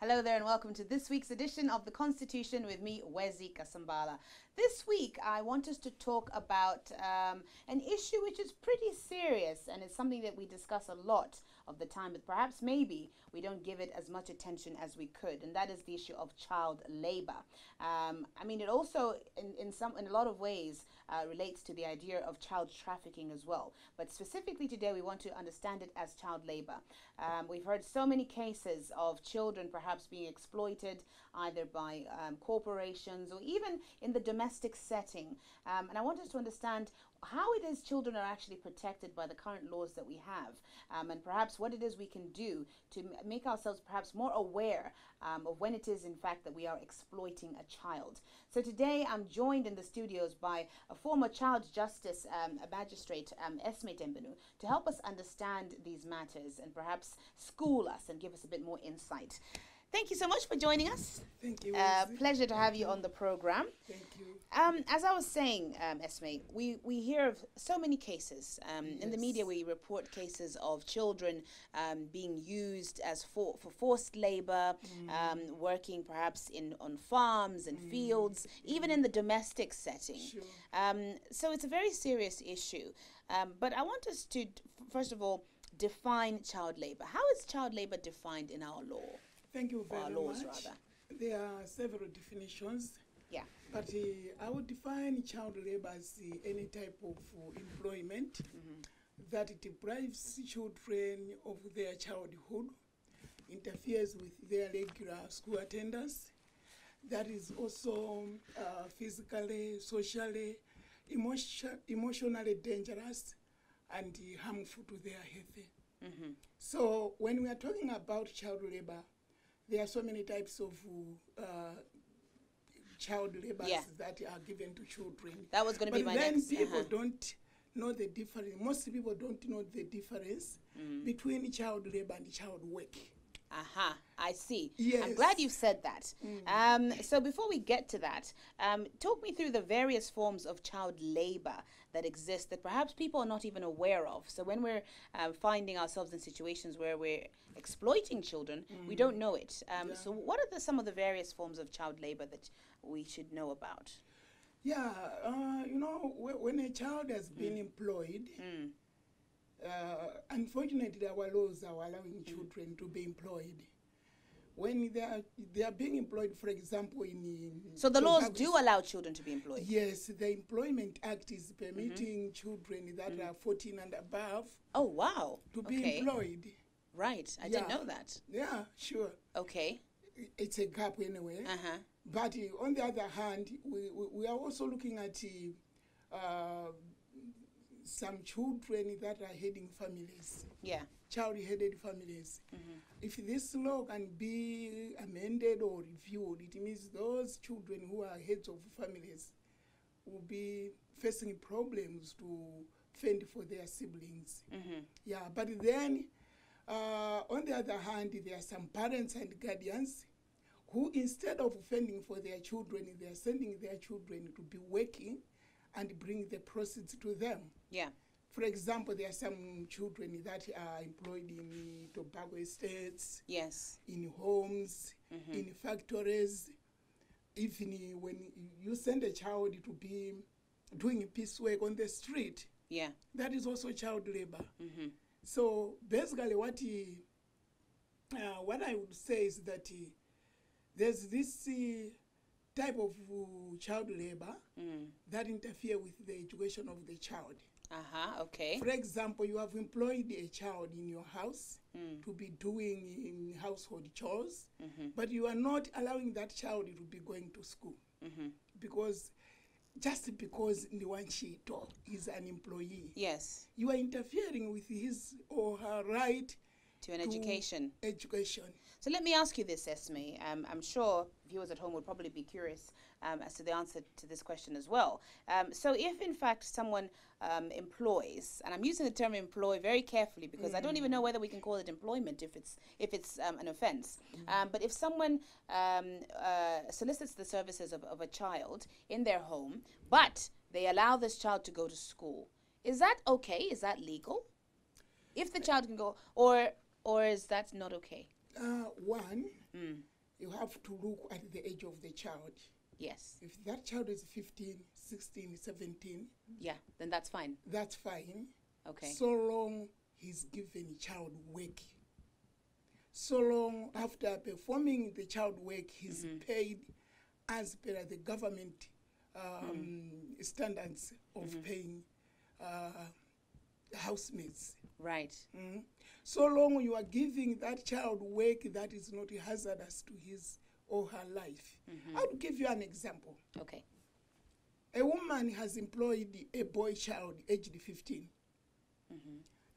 Hello there and welcome to this week's edition of the Constitution with me, Wezi Kasambala. This week I want us to talk about an issue which is pretty serious, and it's something that we discuss a lot of the time, but perhaps maybe we don't give it as much attention as we could, and that is the issue of child labor. I mean, it also in a lot of ways relates to the idea of child trafficking as well, but specifically today we want to understand it as child labor. We've heard so many cases of children perhaps being exploited either by corporations or even in the domestic setting, and I want us to understand how it is children are actually protected by the current laws that we have, and perhaps what it is we can do to make ourselves perhaps more aware of when it is in fact that we are exploiting a child. So today I'm joined in the studios by a former child justice magistrate, Esme Tembenu, to help us understand these matters and perhaps school us and give us a bit more insight. Thank you so much for joining us. Thank you. Pleasure to have you on the program. Thank you. As I was saying, Esme, we hear of so many cases. In the media, we report cases of children being used as for forced labor, working perhaps on farms and fields, even in the domestic setting. Sure. So it's a very serious issue. But I want us to, first of all, define child labor. How is child labor defined in our law? Thank you very laws, much. rather. There are several definitions. Yeah. But I would define child labor as any type of employment that deprives children of their childhood, interferes with their regular school attendance, that is also physically, socially, emotionally dangerous and harmful to their health. So when we are talking about child labor, there are so many types of child labor that are given to children. That was going to be my next. But then people don't know the difference. Most people don't know the difference between child labor and child work. Aha, I see. Yes. I'm glad you said that. So before we get to that, talk me through the various forms of child labor that exist that perhaps people are not even aware of. So when we're finding ourselves in situations where we're exploiting children, we don't know it. So what are some of the various forms of child labor that we should know about? Yeah, you know, when a child has been employed, unfortunately, our laws are allowing children to be employed. When they are being employed, for example, so the laws do allow children to be employed? Yes, the Employment Act is permitting children that are 14 and above. Oh, wow. To be employed. Right, I didn't know that. Yeah, sure. Okay. It's a gap anyway. But on the other hand, we are also looking at some children that are heading families. Yeah. Child-headed families. If this law can be amended or reviewed, it means those children who are heads of families will be facing problems to fend for their siblings. Yeah, but then on the other hand, there are some parents and guardians who, instead of fending for their children, they are sending their children to be working and bring the proceeds to them. Yeah. For example, there are some children that are employed in tobacco estates, in homes, in factories. Even when you send a child to be doing piecework on the street, that is also child labor. So basically what I would say is that there's this type of child labor that interfere with the education of the child. Okay. For example, you have employed a child in your house to be doing household chores, but you are not allowing that child to be going to school because just because Niwanchito is an employee, you are interfering with his or her right to an education. So let me ask you this, Esme. I'm sure viewers at home would probably be curious as to the answer to this question as well. So if in fact someone employs, and I'm using the term employ very carefully because I don't even know whether we can call it employment if it's an offense. But if someone solicits the services of a child in their home, but they allow this child to go to school, is that okay? Is that legal? If the child can go, or is that not okay? One, you have to look at the age of the child. Yes. If that child is 15, 16, 17. Yeah, then that's fine. That's fine. Okay. So long he's given child work. So long after performing the child work, he's paid as per the government standards of paying housemates. Right. So long you are giving that child work that is not hazardous to his or her life. I'll give you an example. Okay. A woman has employed a boy child aged 15.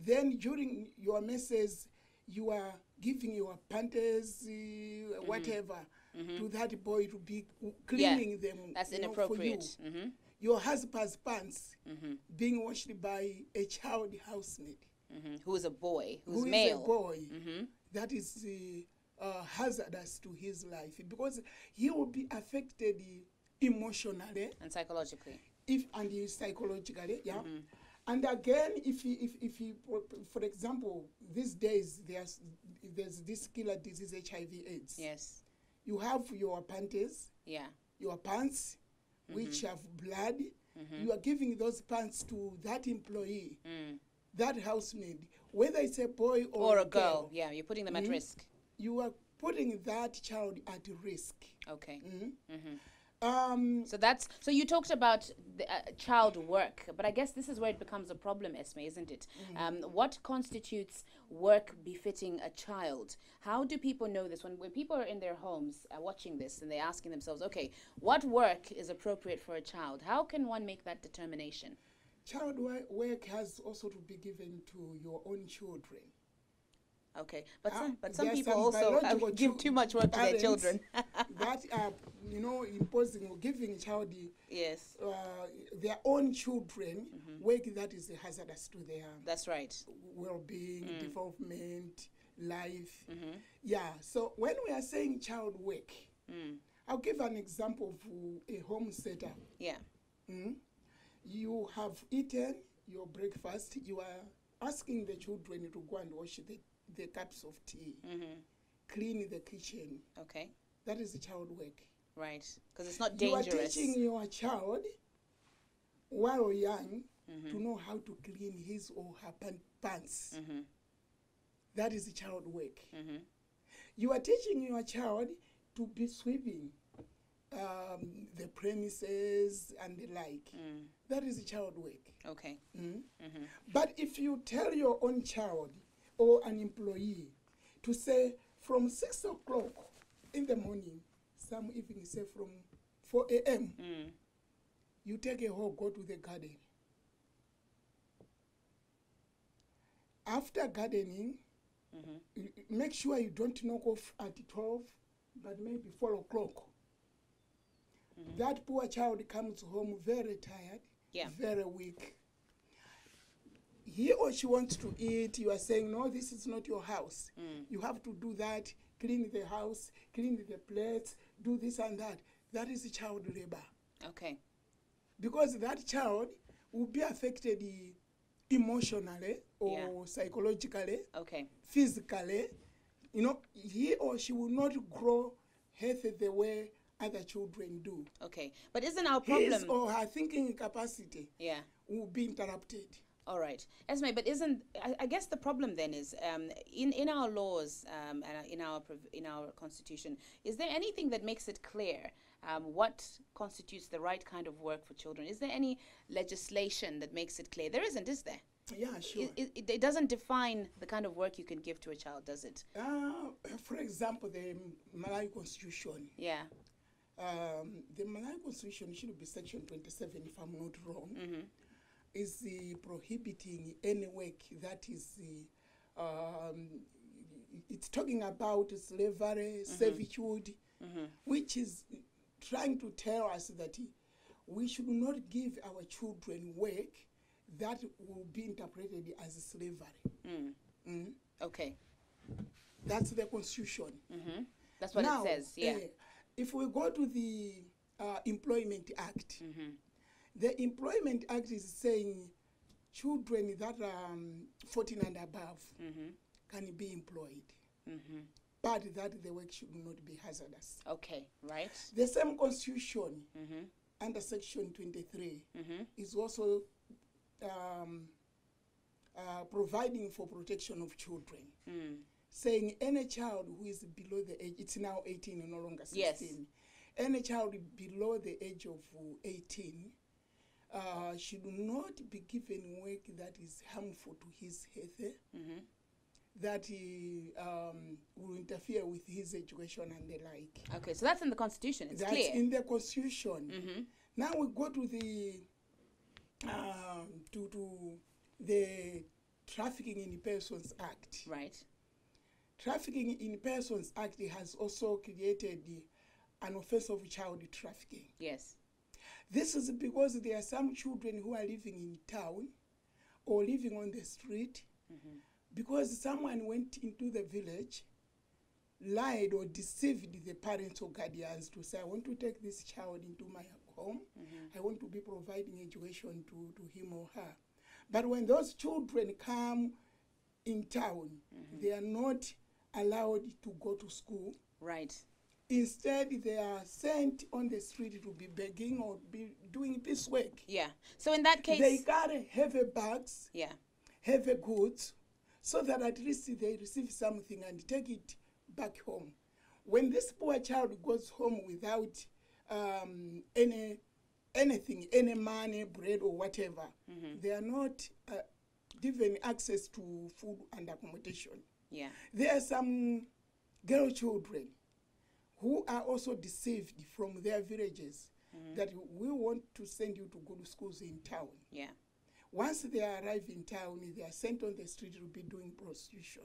Then during your messes, you are giving your panties, whatever, to that boy to be cleaning them. That's inappropriate. For you. Your husband's pants being washed by a child housemaid. Who is a boy, who's male. Who is a boy. That is hazardous to his life, because he will be affected emotionally and psychologically. Psychologically, yeah. And again, if he, for example, these days there's this killer disease, HIV/AIDS. Yes. You have your panties. Yeah. Your pants, which have blood. You are giving those pants to that employee, that housemaid, whether it's a boy or a girl. Yeah, you're putting them at risk. You are putting that child at risk. Okay. So you talked about the, child work, but I guess this is where it becomes a problem, Esme, isn't it? What constitutes work befitting a child? How do people know this? When people are in their homes watching this and they're asking themselves, okay, what work is appropriate for a child? How can one make that determination? Child work has also to be given to your own children. Okay, but some people also give too much work to their children. That are, imposing or giving child their own children work that is hazardous to their well-being, development, life. Yeah, so when we are saying child work, I'll give an example of a home setup. Yeah. You have eaten your breakfast, you are asking the children to go and wash the cups of tea, clean the kitchen. Okay. That is child work. Right, because it's not dangerous. You are teaching your child while young to know how to clean his or her pants. That is child work. You are teaching your child to be sweeping the premises and the like. That is child work. Okay. But if you tell your own child or an employee to say from 6 o'clock in the morning, some even say from 4 a.m., you take a hoe, go to the garden. After gardening, make sure you don't knock off at 12, but maybe 4 o'clock. That poor child comes home very tired, very weak. He or she wants to eat. You are saying, no, this is not your house. You have to do that, clean the house, clean the plates, do this and that. That is child labor. Okay. Because that child will be affected emotionally or psychologically, physically. He or she will not grow healthy the way other children do. Okay. But isn't our problem... His or her thinking capacity will be interrupted. All right. Esme, but I guess the problem then is in our laws and in our Constitution, is there anything that makes it clear what constitutes the right kind of work for children? Is there any legislation that makes it clear? There isn't, is there? Yeah, sure. It doesn't define the kind of work you can give to a child, does it? For example, the Malawi Constitution. Yeah. The Malawi Constitution should be Section 27, if I'm not wrong. Is prohibiting any work that is, it's talking about slavery, servitude, which is trying to tell us that we should not give our children work that will be interpreted as slavery. Okay. That's the Constitution. That's what it says, yeah. If we go to the Employment Act, the Employment Act is saying children that are 14 and above can be employed. but that the work should not be hazardous. Okay, right. The same Constitution, under Section 23, is also providing for protection of children, saying any child who is below the age, it's now 18 and no longer 16, yes. Any child below the age of 18 should not be given work that is harmful to his health, that will interfere with his education and the like. Okay, so that's in the Constitution. It's that's clear. In the Constitution. Now we go to the the Trafficking in Persons Act. Right. Trafficking in Persons Act has also created an offense of child trafficking. Yes. This is because there are some children who are living in town or living on the street because someone went into the village, lied or deceived the parents or guardians to say, I want to take this child into my home. I want to be providing education to him or her. But when those children come in town, they are not allowed to go to school. Right. Instead, they are sent on the street to be begging or be doing this work. Yeah. So in that case, they carry heavy bags, heavy goods, so that at least they receive something and take it back home. When this poor child goes home without anything, any money, bread or whatever, they are not given access to food and accommodation. Yeah. There are some girl children who are also deceived from their villages that we want to send you to good schools in town. Yeah. Once they arrive in town, they are sent on the street to be doing prostitution.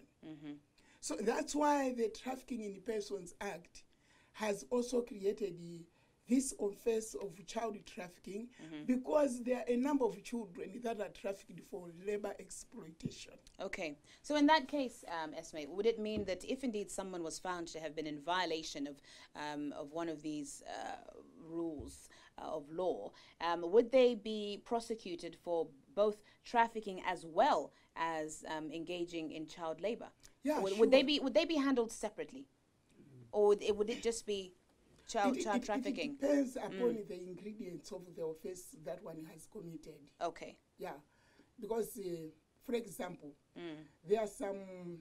So that's why the Trafficking in Persons Act has also created this offense of child trafficking because there are a number of children that are trafficked for labor exploitation. Okay. So in that case, Esme, would it mean that if indeed someone was found to have been in violation of one of these rules of law, would they be prosecuted for both trafficking as well as engaging in child labor? Yeah, would they be handled separately, or would it just be child trafficking? It depends upon the ingredients of the offense that one has committed. Okay. Yeah, because for example, there are some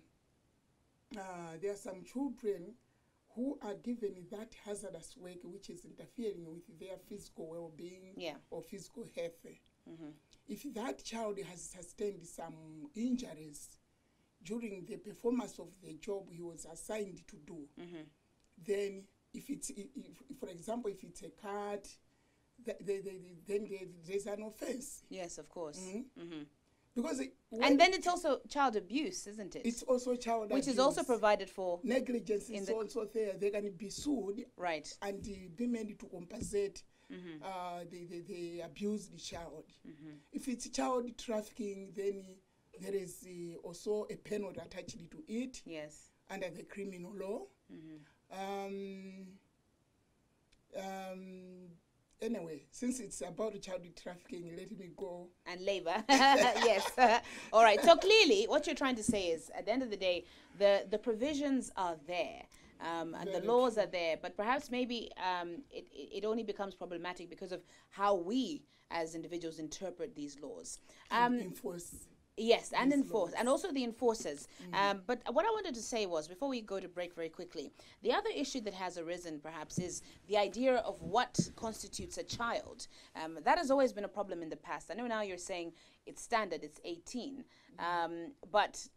children who are given that hazardous work which is interfering with their physical well-being or physical health. If that child has sustained some injuries during the performance of the job he was assigned to do, then if for example, if it's a cat, then there's an offense. Yes, of course. Because and then it's also child abuse, isn't it? It's also child abuse. Which is also provided for. Negligence is also there. They can be sued. Right. And be made to compensate the abused child. If it's child trafficking, then there is also a penalty attached to it. Yes. Under the criminal law. Anyway, since it's about child trafficking, let me go. And labor. Yes. All right. So clearly, what you're trying to say is, at the end of the day, the provisions are there. And the laws are there, but perhaps maybe it only becomes problematic because of how we as individuals interpret these laws. Enforce. Yes, and enforce, and also the enforcers. But what I wanted to say was, before we go to break very quickly, the other issue that has arisen perhaps is the idea of what constitutes a child. That has always been a problem in the past. I know now you're saying it's standard, it's 18, but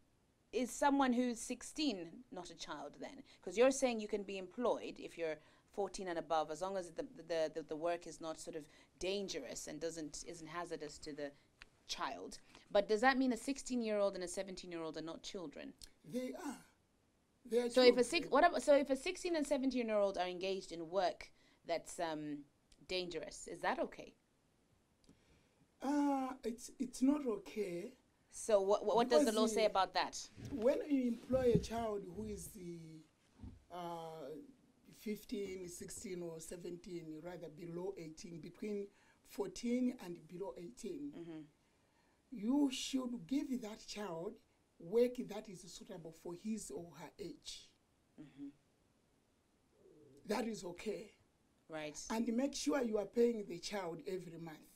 is someone who's 16 not a child then? Because you're saying you can be employed if you're 14 and above, as long as the work is not sort of dangerous and isn't hazardous to the child. But does that mean a 16-year-old and a 17-year-old are not children? They are. They are so children. If a 16 and 17-year-old are engaged in work that's dangerous, is that okay? It's not okay. So what does the law say about that? When you employ a child who is 15, 16 or 17, rather below 18, between 14 and below 18, you should give that child work that is suitable for his or her age. that is okay. Right. And make sure you are paying the child every month.